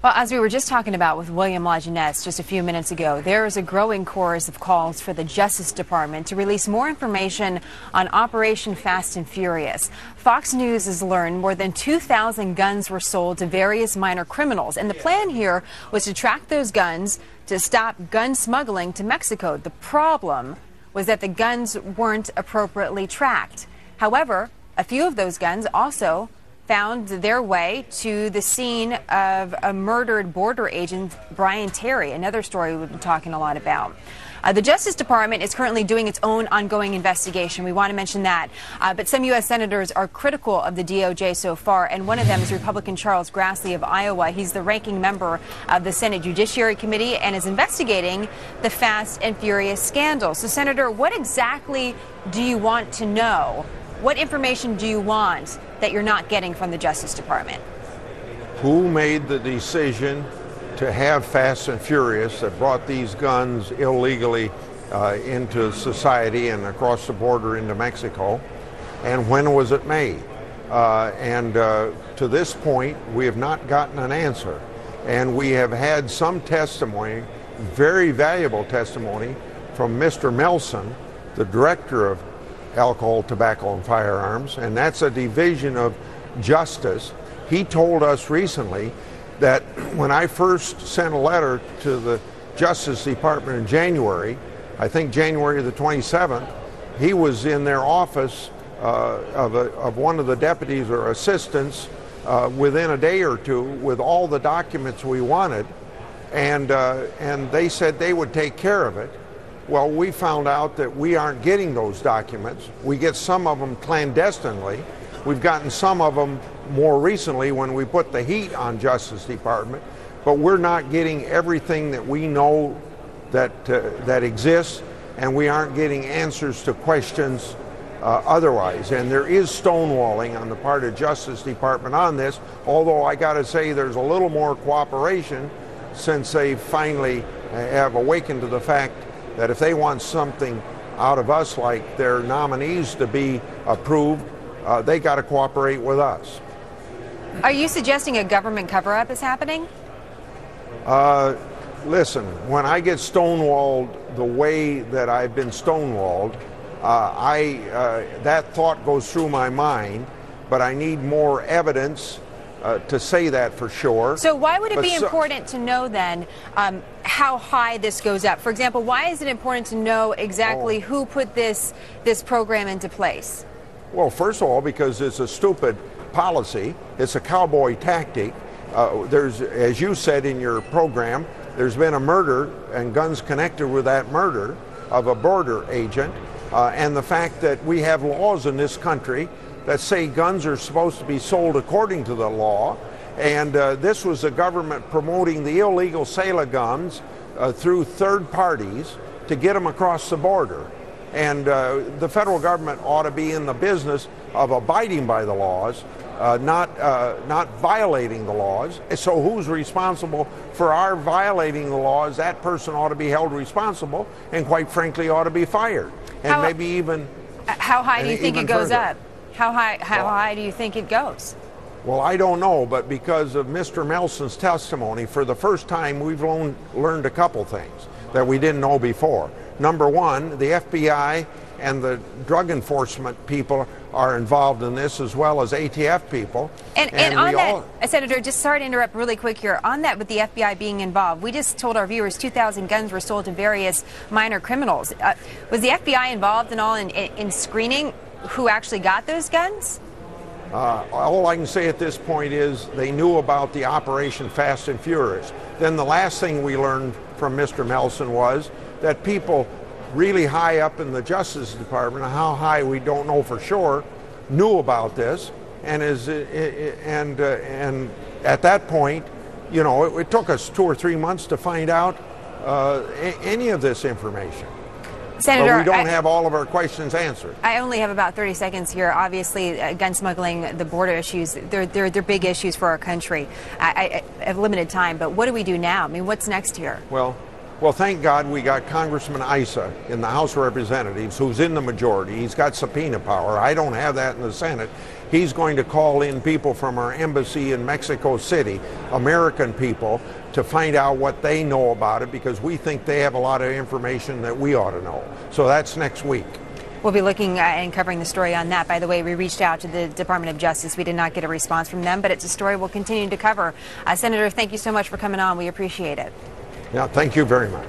Well, as we were just talking about with William Lajeunesse just a few minutes ago, there is a growing chorus of calls for the Justice Department to release more information on Operation Fast and Furious. Fox News has learned more than 2,000 guns were sold to various minor criminals, and the plan here was to track those guns to stop gun smuggling to Mexico. The problem was that the guns weren't appropriately tracked. However, a few of those guns also found their way to the scene of a murdered border agent, Brian Terry, another story we've been talking a lot about. The Justice Department is currently doing its own ongoing investigation. We want to mention that. But some U.S. senators are critical of the DOJ so far, and one of them is Republican Charles Grassley of Iowa. He's the ranking member of the Senate Judiciary Committee and is investigating the Fast and Furious scandal. So, Senator, what exactly do you want to know? What information do you want that you're not getting from the Justice Department? Who made the decision to have Fast and Furious that brought these guns illegally into society and across the border into Mexico? And when was it made? To this point, we have not gotten an answer. And we have had some testimony, very valuable testimony, from Mr. Melson, the director of Alcohol, Tobacco, and Firearms, and that's a division of Justice. He told us recently that when I first sent a letter to the Justice Department in January, I think January the 27th, he was in their office of one of the deputies or assistants within a day or two with all the documents we wanted, and they said they would take care of it. Well, we found out that we aren't getting those documents. We get some of them clandestinely. We've gotten some of them more recently when we put the heat on Justice Department, but we're not getting everything that we know that exists, and we aren't getting answers to questions otherwise. And there is stonewalling on the part of Justice Department on this, although I got to say there's a little more cooperation since they finally have awakened to the fact that if they want something out of us, like their nominees to be approved, they got to cooperate with us. Are you suggesting a government cover-up is happening? Listen, when I get stonewalled the way that I've been stonewalled, that thought goes through my mind, but I need more evidence to say that for sure. So why would it be important to know then how high this goes up? For example, why is it important to know exactly who put this program into place? Well, first of all, because it's a stupid policy. It's a cowboy tactic. There's, as you said in your program, there's been a murder and guns connected with that murder of a border agent, and the fact that we have laws in this country that say guns are supposed to be sold according to the law, and this was the government promoting the illegal sale of guns through third parties to get them across the border. And the federal government ought to be in the business of abiding by the laws, not violating the laws. So who's responsible for our violating the laws? That person ought to be held responsible, and quite frankly ought to be fired. And maybe even... How high do you think it goes up? How high do you think it goes? Well, I don't know, but because of Mr. Melson's testimony, for the first time we've learned a couple things that we didn't know before. Number one, the FBI and the drug enforcement people are involved in this, as well as ATF people. And on that, Senator, just sorry to interrupt really quick here. On that, with the FBI being involved, we just told our viewers 2,000 guns were sold to various minor criminals. Was the FBI involved in all in screening who actually got those guns? All I can say at this point is they knew about the Operation Fast and Furious. Then the last thing we learned from Mr. Melson was that people really high up in the Justice Department, how high we don't know for sure, knew about this, and at that point, you know, it took us 2 or 3 months to find out any of this information. Senator, but we don't have all of our questions answered. I only have about 30 seconds here. Obviously, gun smuggling, the border issues, they're big issues for our country. I have limited time, but what do we do now? I mean, what's next here? Well, thank God we got Congressman Issa in the House of Representatives, who's in the majority. He's got subpoena power. I don't have that in the Senate. He's going to call in people from our embassy in Mexico City, American people, to find out what they know about it, because we think they have a lot of information that we ought to know. So that's next week. We'll be looking and covering the story on that. By the way, we reached out to the Department of Justice. We did not get a response from them, but it's a story we'll continue to cover. Senator, thank you so much for coming on. We appreciate it. Yeah, thank you very much.